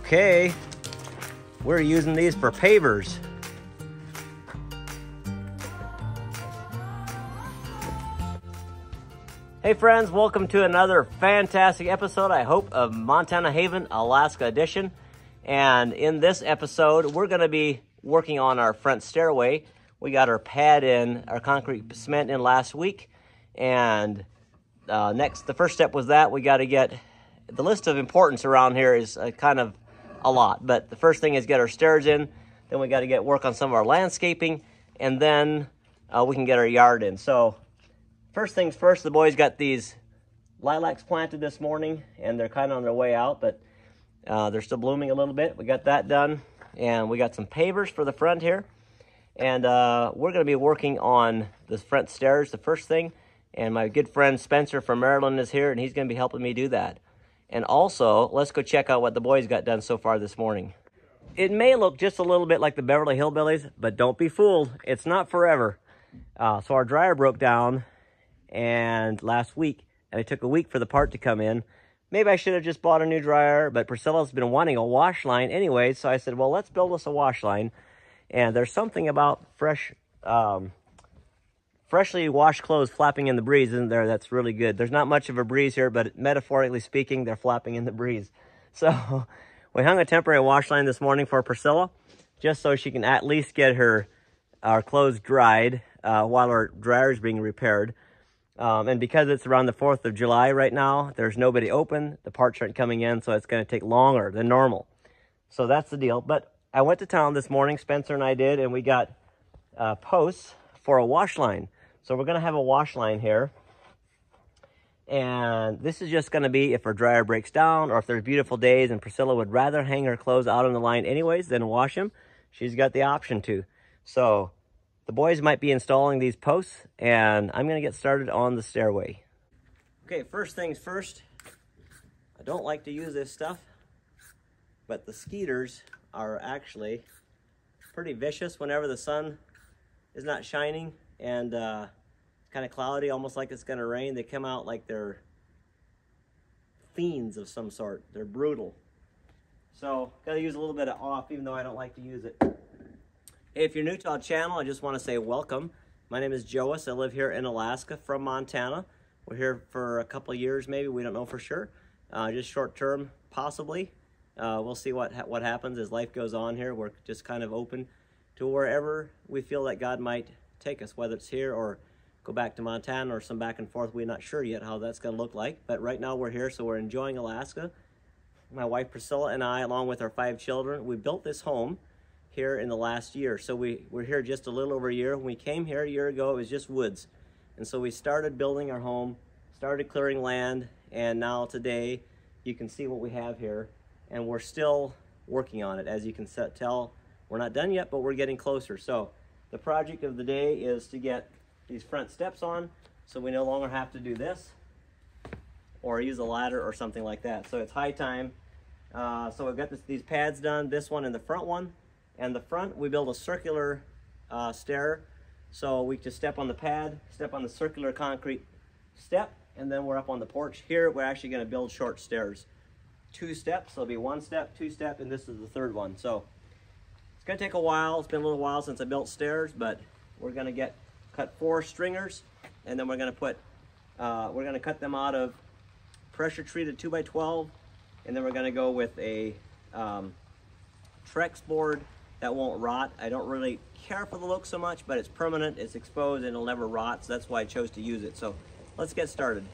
Okay, we're using these for pavers. Hey friends, welcome to another fantastic episode, I hope, of Montana Haven, Alaska edition. And in this episode, we're gonna be working on our front stairway. We got our pad in, our concrete cement in last week. And the first step was that we gotta get, the list of importance around here is kind of a lot. But the first thing is get our stairs in, then we gotta get work on some of our landscaping, and then we can get our yard in. So first things first, the boys got these lilacs planted this morning, and they're kind of on their way out, but they're still blooming a little bit. We got that done, and we got some pavers for the front here. And we're going to be working on the front stairs, the first thing. And my good friend Spencer from Maryland is here, and he's going to be helping me do that. And also, let's go check out what the boys got done so far this morning. It may look just a little bit like the Beverly Hillbillies, but don't be fooled. It's not forever. So our dryer broke down and last week, and it took a week for the part to come in. Maybe I should have just bought a new dryer, but Priscilla's been wanting a wash line anyway, so I said, well, let's build us a wash line. And there's something about freshly washed clothes flapping in the breeze, isn't there? That's really good. There's not much of a breeze here, but metaphorically speaking, they're flapping in the breeze. So we hung a temporary wash line this morning for Priscilla, just so she can at least get our clothes dried while our dryer is being repaired. And because it's around the 4th of July right now, there's nobody open. The parts aren't coming in, so it's going to take longer than normal. So that's the deal. But I went to town this morning, Spencer and I did, and we got posts for a wash line. So we're going to have a wash line here. And this is just going to be if our dryer breaks down or if there's beautiful days and Priscilla would rather hang her clothes out on the line anyways than wash them. She's got the option to. So the boys might be installing these posts, and I'm going to get started on the stairway. Okay, first things first. I don't like to use this stuff, but the skeeters are actually pretty vicious whenever the sun is not shining and it's kind of cloudy, almost like it's going to rain. They come out like they're fiends of some sort. They're brutal. So, got to use a little bit of off, even though I don't like to use it. Hey, if you're new to our channel, I just want to say welcome. My name is Joas. I live here in Alaska from Montana. We're here for a couple of years, maybe. We don't know for sure. Just short term, possibly. We'll see what happens as life goes on here. We're just kind of open to wherever we feel that God might take us, whether it's here or go back to Montana or some back and forth. We're not sure yet how that's going to look like. But right now we're here, so we're enjoying Alaska. My wife Priscilla and I, along with our 5 children, we built this home here in the last year. So we're here just a little over a year. When we came here a year ago, it was just woods. And so we started building our home, started clearing land, and now today you can see what we have here. And we're still working on it. As you can tell, we're not done yet, but we're getting closer. So the project of the day is to get these front steps on, so we no longer have to do this or use a ladder or something like that. So it's high time. So we've got these pads done, this one and the front one. And the front, we build a circular stair. So we just step on the pad, step on the circular concrete step, and then we're up on the porch. Here, we're actually going to build short stairs. 2 steps, so it'll be 1 step, 2 step, and this is the 3rd one. So it's going to take a while. It's been a little while since I built stairs, but we're going to cut 4 stringers, and then we're going to cut them out of pressure treated 2x12, and then we're going to go with a Trex board that won't rot. I don't really care for the look so much, but it's permanent, it's exposed, and it'll never rot, so that's why I chose to use it. So let's get started.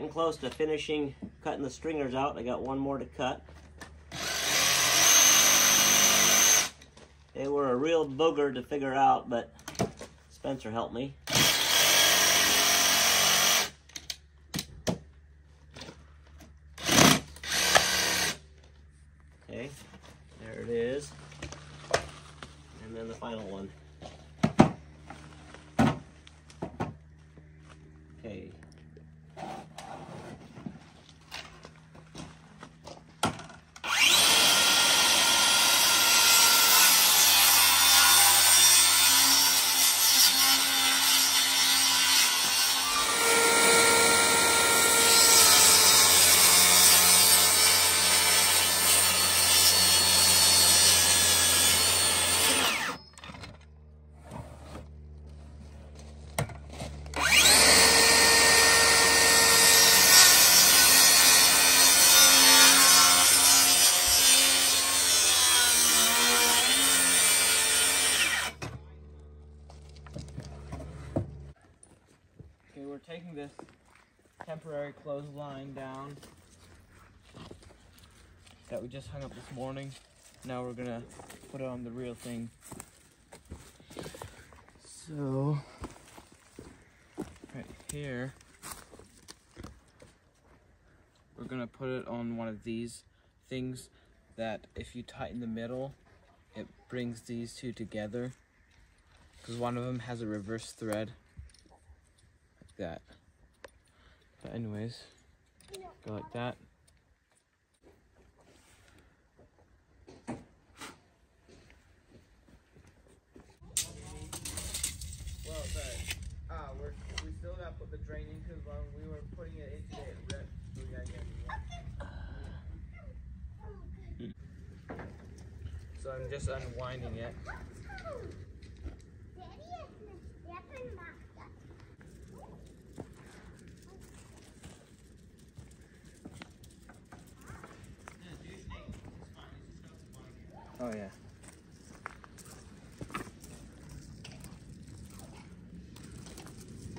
getting close to finishing cutting the stringers out. I got one more to cut. They were a real booger to figure out, but Spencer helped me. Okay, there it is. And then the final one. Okay. We're taking this temporary clothesline down that we just hung up this morning. Now we're gonna put it on the real thing. So, right here, we're gonna put it on one of these things that if you tighten the middle, it brings these two together. Because one of them has a reverse thread. That. But anyways, go like that. Well, we still gotta put the drain in because when we were putting it in today, it ripped. So we gotta get it. So I'm just unwinding it. Oh yeah.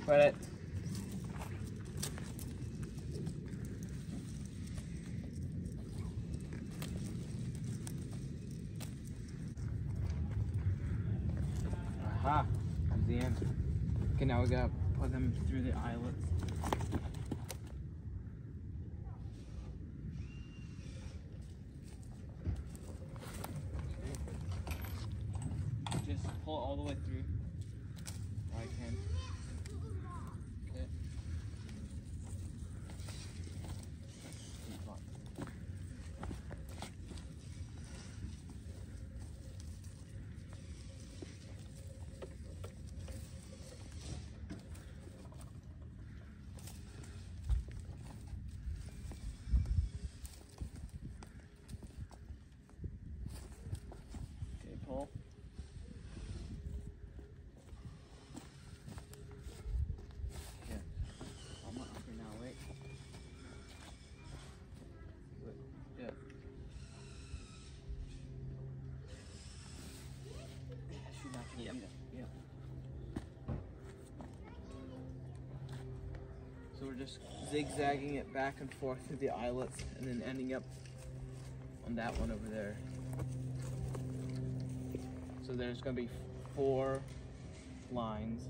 Put it. Aha, that's the end. Okay, now we gotta put them through the eyelets. Just pull it all the way through. I can. Okay. Okay, pull. So we're just zigzagging it back and forth through the eyelets and then ending up on that one over there. So there's going to be 4 lines.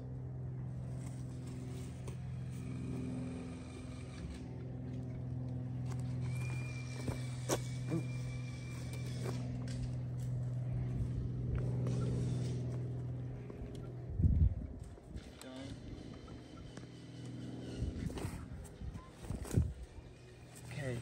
Okay.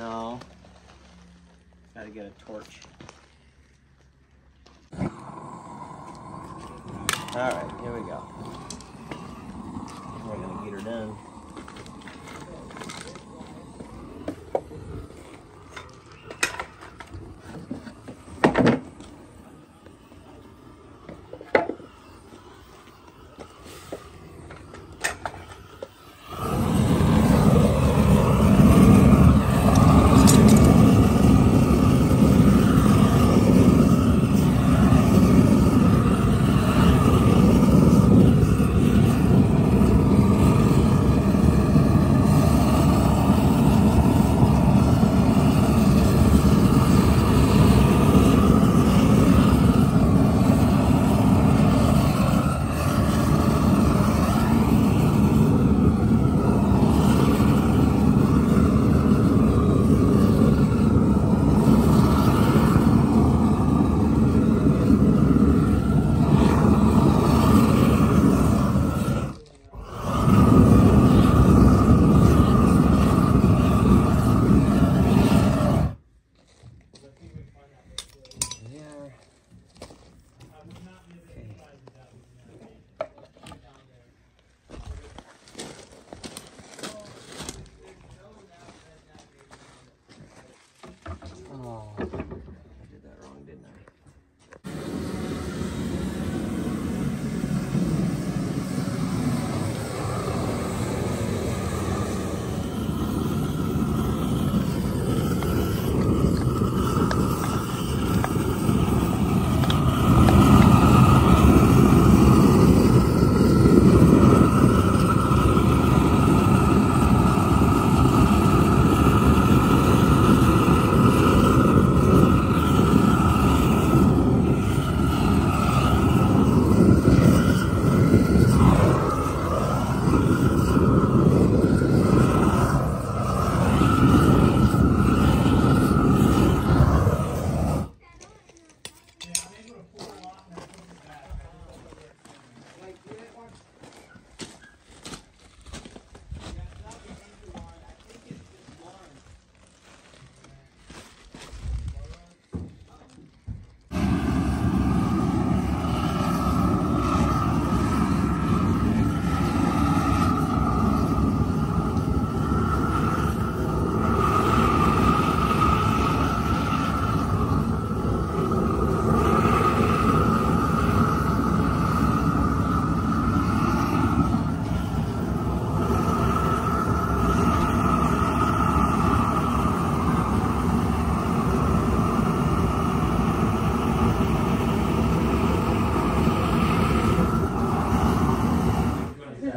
No. Gotta get a torch. Alright, here we go. We're gonna get her done.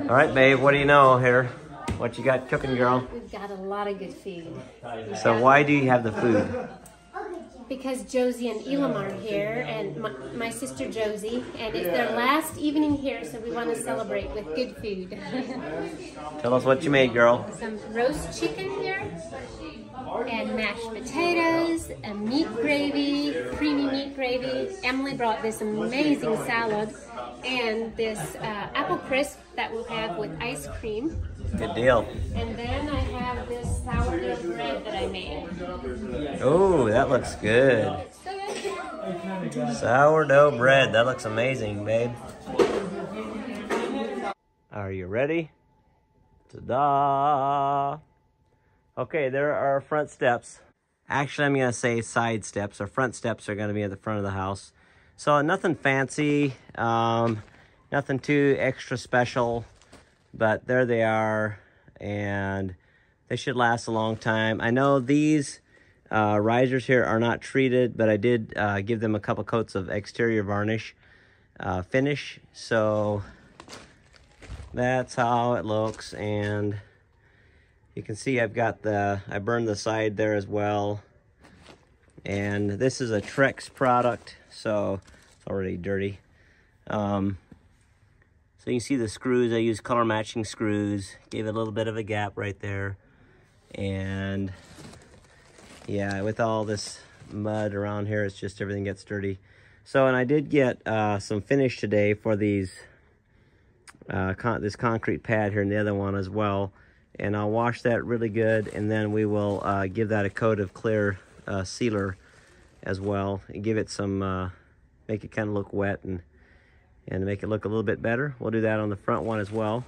All right, babe, what do you know here? What you got cooking, girl? We've got a lot of good food. So why do you have the food? Because Josie and Elam are here, and my sister Josie, and it's their last evening here, so we want to celebrate with good food. Tell us what you made, girl. Some roast chicken here, and mashed potatoes, a meat gravy, creamy meat gravy. Emily brought this amazing salad, and this apple crisp that we'll have with ice cream. Good deal. And then I have this sourdough bread that I made. Oh, that looks good. Sourdough bread. That looks amazing, babe. Are you ready? Ta-da! Okay, there are our front steps. Actually, I'm going to say side steps. Our front steps are going to be at the front of the house. So nothing fancy, nothing too extra special, but there they are, and they should last a long time. I know these risers here are not treated, but I did give them a couple coats of exterior varnish finish, so that's how it looks. And you can see I've got I burned the side there as well. And this is a Trex product, so it's already dirty. So you can see the screws. I used color matching screws, gave it a little bit of a gap right there. And yeah, with all this mud around here, it's just everything gets dirty. So, and I did get some finish today for these this concrete pad here and the other one as well. and I'll wash that really good, and then we will give that a coat of clear sealer as well, and give it some, make it kind of look wet and make it look a little bit better. We'll do that on the front one as well.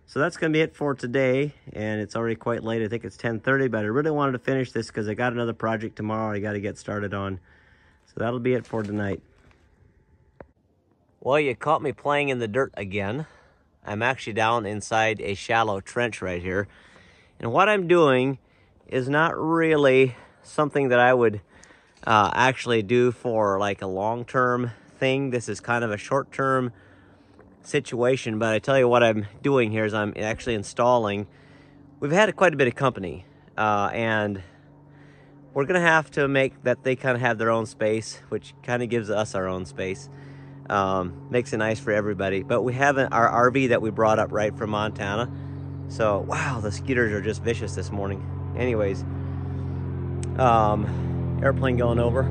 So that's going to be it for today, and it's already quite late. I think it's 10:30, but I really wanted to finish this because I got another project tomorrow I got to get started on. So that'll be it for tonight. Well, you caught me playing in the dirt again. I'm actually down inside a shallow trench right here. And what I'm doing is not really something that I would actually do for like a long-term thing. This is kind of a short-term situation, but I tell you what I'm doing here is I'm actually installing. We've had quite a bit of company, and we're gonna have to make that they kind of have their own space, which kind of gives us our own space. Makes it nice for everybody. But we have our RV that we brought up right from Montana. So wow, the skeeters are just vicious this morning. Anyways, airplane going over.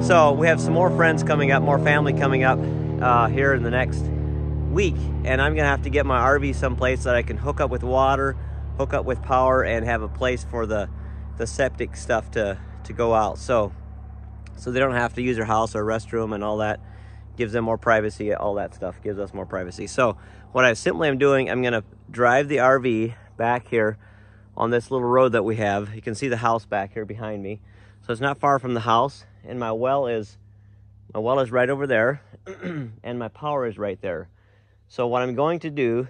So we have some more friends coming up, more family coming up here in the next week, and I'm gonna have to get my RV someplace that I can hook up with water, hook up with power, and have a place for the septic stuff to go out, so they don't have to use their house or restroom and all that. Gives them more privacy. All that stuff gives us more privacy. So what I simply am doing, I'm gonna drive the RV back here on this little road that we have. You can see the house back here behind me, so it's not far from the house, and my well is right over there and my power is right there. So what I'm going to do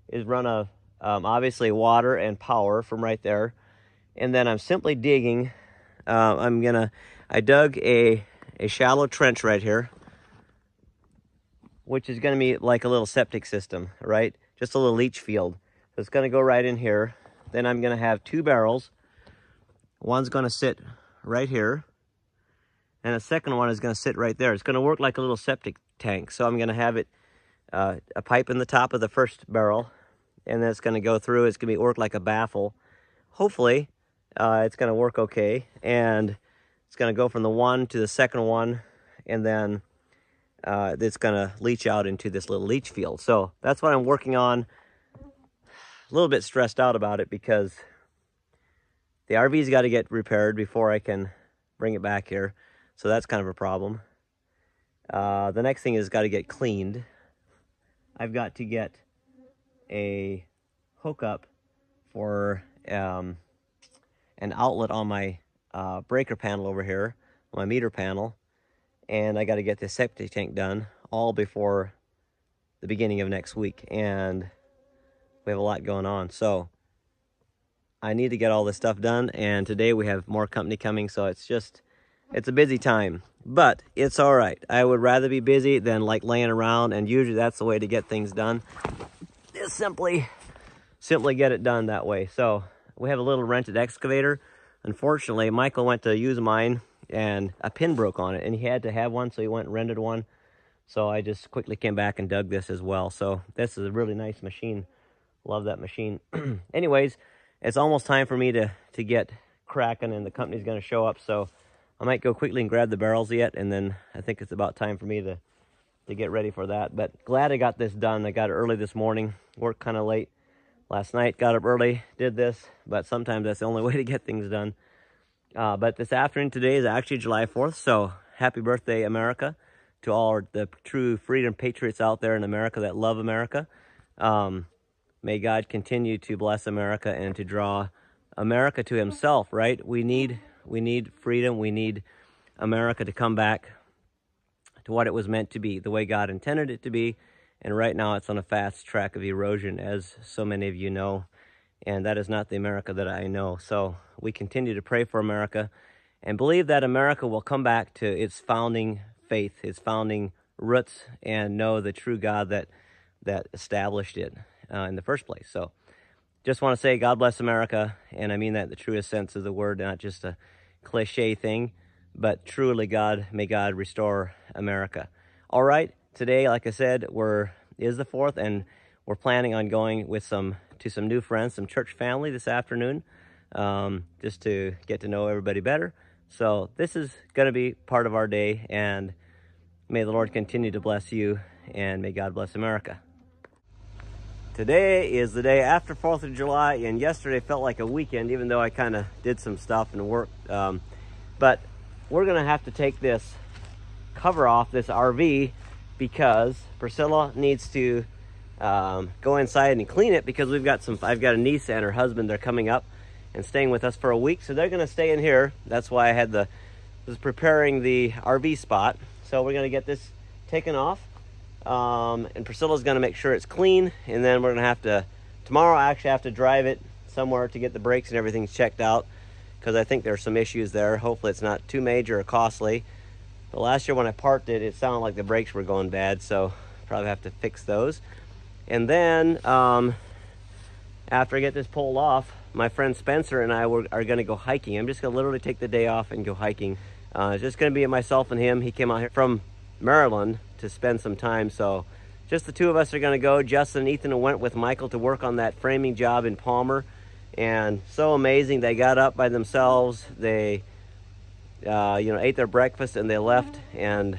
is run obviously water and power from right there, and then I'm simply digging. I dug a shallow trench right here, which is gonna be like a little septic system, right? Just a little leach field. So it's gonna go right in here. Then I'm gonna have 2 barrels. One's gonna sit right here, and a second one is gonna sit right there. It's gonna work like a little septic tank. So I'm gonna have it, a pipe in the top of the first barrel, and then it's gonna go through. It's gonna work like a baffle. Hopefully, it's gonna work okay, and it's gonna go from the one to the second one, and then it's gonna leach out into this little leach field. So that's what I'm working on. A little bit stressed out about it because the RV's got to get repaired before I can bring it back here. So that's kind of a problem. The next thing is got to get cleaned. I've got to get a hookup for an outlet on my breaker panel over here, my meter panel, and I got to get the septic tank done all before the beginning of next week, and we have a lot going on, so I need to get all this stuff done. And today we have more company coming, so it's a busy time, but it's all right. I would rather be busy than like laying around, and usually that's the way to get things done, is simply get it done that way. So we have a little rented excavator. Unfortunately, Michael went to use mine and a pin broke on it, and he had to have one, so he went and rented one. So I just quickly came back and dug this as well. So this is a really nice machine. Love that machine. Anyways, it's almost time for me to get cracking, and the company's going to show up. So I might go quickly and grab the barrels yet, and then I think it's about time for me to get ready for that. But glad I got this done. I got it early this morning. Worked kind of late last night. Got up early, did this. But sometimes that's the only way to get things done. But this afternoon today is actually July 4th. So happy birthday, America, to all the true freedom patriots out there in America that love America. May God continue to bless America and to draw America to himself, right? We need freedom. We need America to come back to what it was meant to be, the way God intended it to be. And right now it's on a fast track of erosion, as so many of you know. And that is not the America that I know. So we continue to pray for America and believe that America will come back to its founding faith, its founding roots, and know the true God that established it in the first place. So just want to say God bless America, and I mean that in the truest sense of the word, not just a cliche thing, but truly may God restore America. All right, today, like I said, is the 4th, and we're planning on going with some new friends, some church family this afternoon, just to get to know everybody better. So this is going to be part of our day, and may the Lord continue to bless you, and may God bless America. Today is the day after 4th of July, and yesterday felt like a weekend, even though I kind of did some stuff and work. But we're gonna have to take this cover off this RV because Priscilla needs to go inside and clean it, because I've got a niece and her husband. They're coming up and staying with us for a week, so they're gonna stay in here. That's why I was preparing the RV spot. So we're gonna get this taken off. And Priscilla's gonna make sure it's clean, and then we're gonna tomorrow I actually have to drive it somewhere to get the brakes and everything checked out, because I think there's some issues there. Hopefully it's not too major or costly. But last year when I parked it, it sounded like the brakes were going bad, so probably have to fix those. And then after I get this pulled off, my friend Spencer and I are gonna go hiking. I'm just gonna literally take the day off and go hiking. It's just gonna be myself and him. He came out here from Maryland to spend some time, so just the two of us are going to go. Justin and Ethan went with Michael to work on that framing job in Palmer, and so amazing. They got up by themselves, they ate their breakfast, and they left. And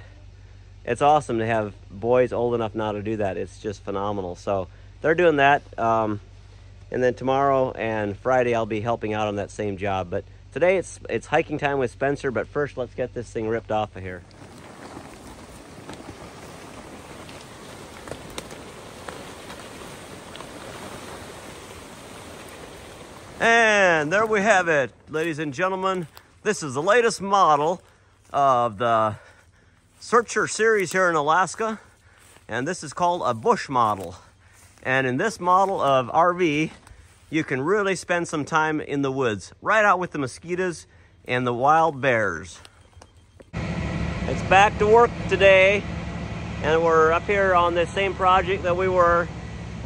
it's awesome to have boys old enough now to do that. It's just phenomenal. So they're doing that, and then tomorrow and Friday I'll be helping out on that same job. But today it's hiking time with Spencer. But first, let's get this thing ripped off of here. And there we have it, ladies and gentlemen. This is the latest model of the Searcher series here in Alaska. And this is called a bush model. And in this model of RV, you can really spend some time in the woods, right out with the mosquitoes and the wild bears. It's back to work today. And we're up here on this same project that we were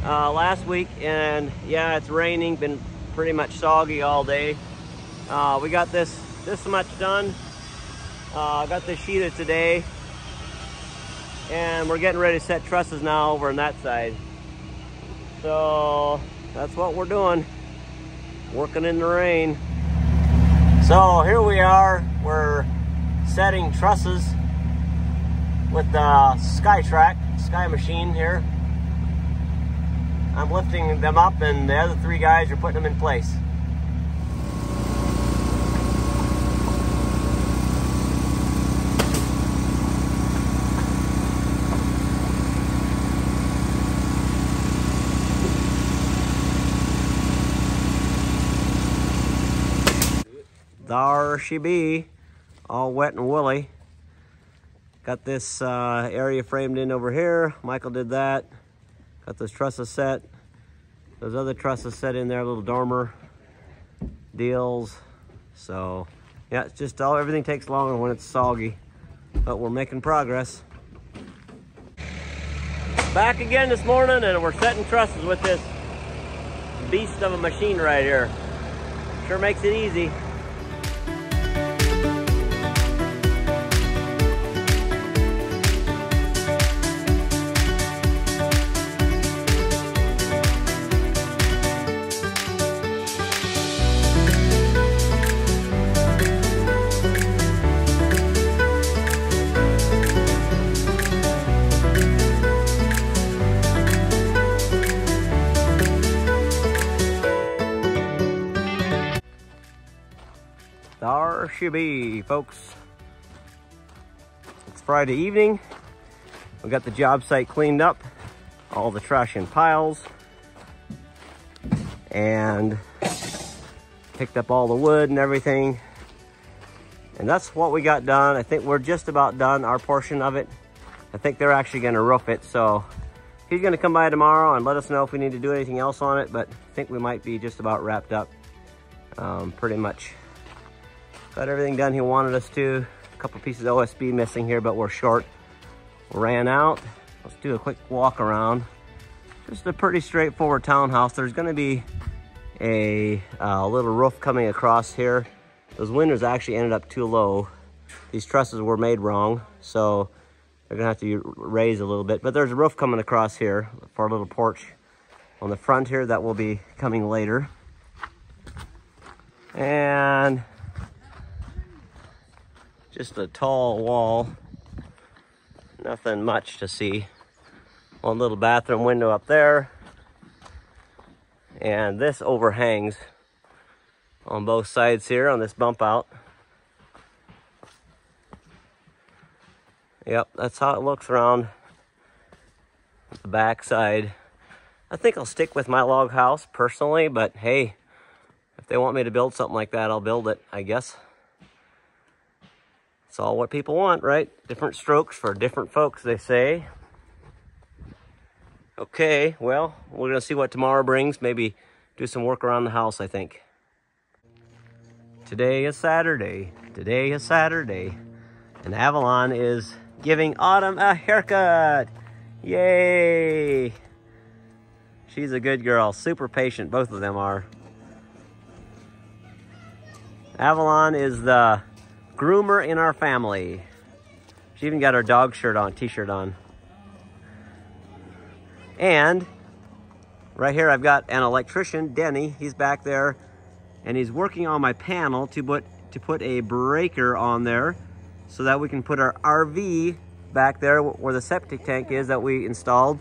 last week. And yeah, it's raining, been pretty much soggy all day. We got this much done. Got this sheeted today, and we're getting ready to set trusses now over on that side. So that's what we're doing, working in the rain. So here we are, we're setting trusses with the Sky machine here. I'm lifting them up, and the other three guys are putting them in place. There she be, all wet and woolly. Got this area framed in over here. Michael did that. Got those trusses set. Those other trusses set in there, little dormer deals. So yeah, it's just everything takes longer when it's soggy, but we're making progress. Back again this morning, and we're setting trusses with this beast of a machine right here. Sure makes it easy. There she be, folks. It's Friday evening. We got the job site cleaned up, all the trash in piles, and picked up all the wood and everything. And that's what we got done. I think we're just about done our portion of it. I think they're actually gonna roof it, so he's gonna come by tomorrow and let us know if we need to do anything else on it, but I think we might be just about wrapped up. Pretty much got everything done he wanted us to. A couple pieces of OSB missing here, but we're short. Ran out. Let's do a quick walk around. Just a pretty straightforward townhouse. There's gonna be a little roof coming across here. Those windows actually ended up too low. These trusses were made wrong, so they're gonna have to raise a little bit. But there's a roof coming across here for a little porch on the front here that will be coming later. And just a tall wall, nothing much to see. One little bathroom window up there. And this overhangs on both sides here on this bump out. Yep, that's how it looks around the back side. I think I'll stick with my log house personally, but hey, if they want me to build something like that, I'll build it, I guess. It's all what people want, right? Different strokes for different folks, they say. Okay, well, we're gonna see what tomorrow brings. Maybe do some work around the house, I think. Today is Saturday. Today is Saturday. And Avalon is giving Autumn a haircut. Yay! She's a good girl, super patient, both of them are. Avalon is the groomer in our family. She even got her dog shirt on, t-shirt on. And right here I've got an electrician, Denny. He's back there and he's working on my panel to put a breaker on there so that we can put our RV back there where the septic tank is that we installed,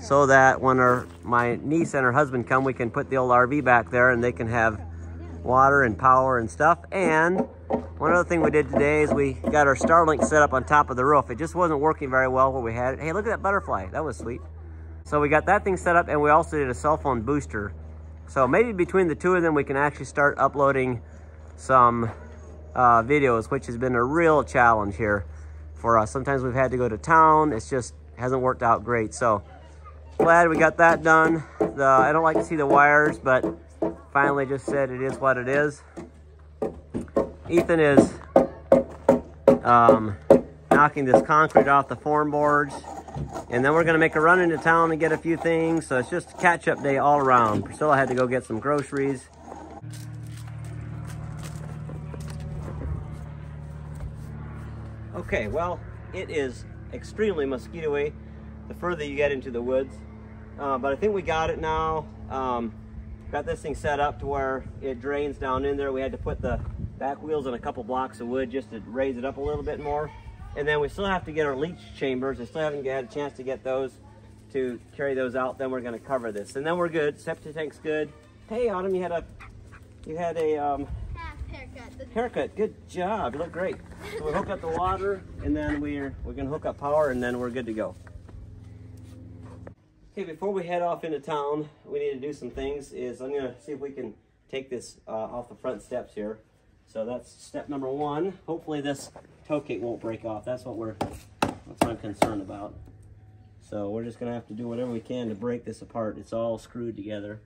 so that when my niece and her husband come, we can put the old RV back there and they can have water and power and stuff. And one other thing we did today is we got our Starlink set up on top of the roof. It just wasn't working very well where we had it. Hey, look at that butterfly. That was sweet. So we got that thing set up, and we also did a cell phone booster. So maybe between the two of them, we can actually start uploading some videos, which has been a real challenge here for us. Sometimes we've had to go to town. It's just hasn't worked out great. So glad we got that done. I don't like to see the wires, but finally just said it is what it is. Ethan is knocking this concrete off the form boards, and then we're gonna make a run into town and get a few things. So it's just a catch-up day all around. Priscilla had to go get some groceries. Okay, well, it is extremely mosquito-y the further you get into the woods. But I think we got it now. Got this thing set up to where it drains down in there. We had to put the back wheels in a couple blocks of wood just to raise it up a little bit more. And then we still have to get our leach chambers. I still haven't had a chance to get those, to carry those out. Then we're gonna cover this. And then we're good. Septic tank's good. Hey, Autumn, you had a haircut. Good job. You look great. So we hook up the water, and then we're gonna hook up power, and then we're good to go. Okay, before we head off into town, we need to do some things. I'm gonna see if we can take this off the front steps here. So that's step number one. Hopefully this toe kick won't break off. That's what I'm concerned about. So we're just gonna have to do whatever we can to break this apart. It's all screwed together.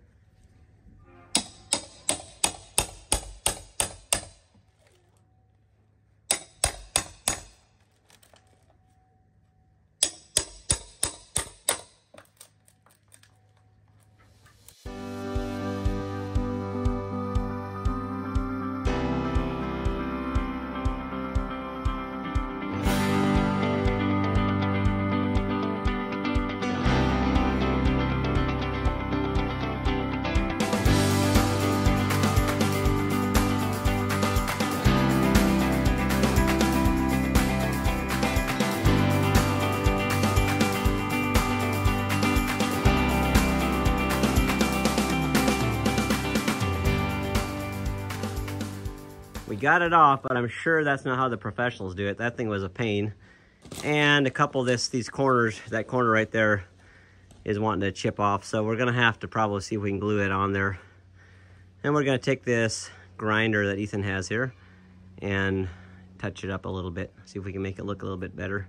We got it off, but I'm sure that's not how the professionals do it. That thing was a pain. And a couple of these corners, that corner right there is wanting to chip off. So we're gonna have to probably see if we can glue it on there. And we're gonna take this grinder that Ethan has here and touch it up a little bit. See if we can make it look a little bit better.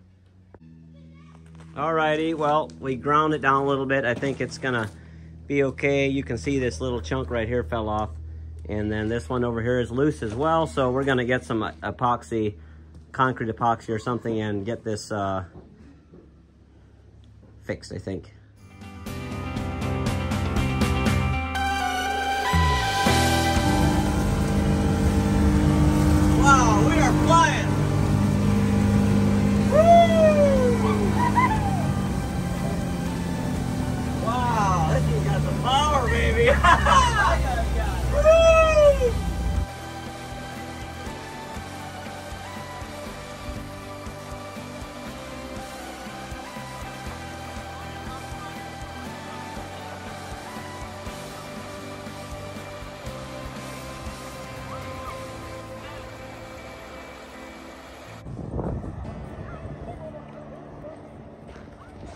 Alrighty, well, we ground it down a little bit. I think it's gonna be okay. You can see this little chunk right here fell off. And then this one over here is loose as well. So we're gonna get some epoxy, concrete epoxy or something, and get this fixed, I think. Wow, we are flying! Woo! Wow, this thing got some power, baby!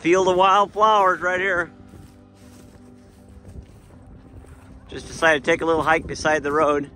Field of wildflowers right here. Just decided to take a little hike beside the road.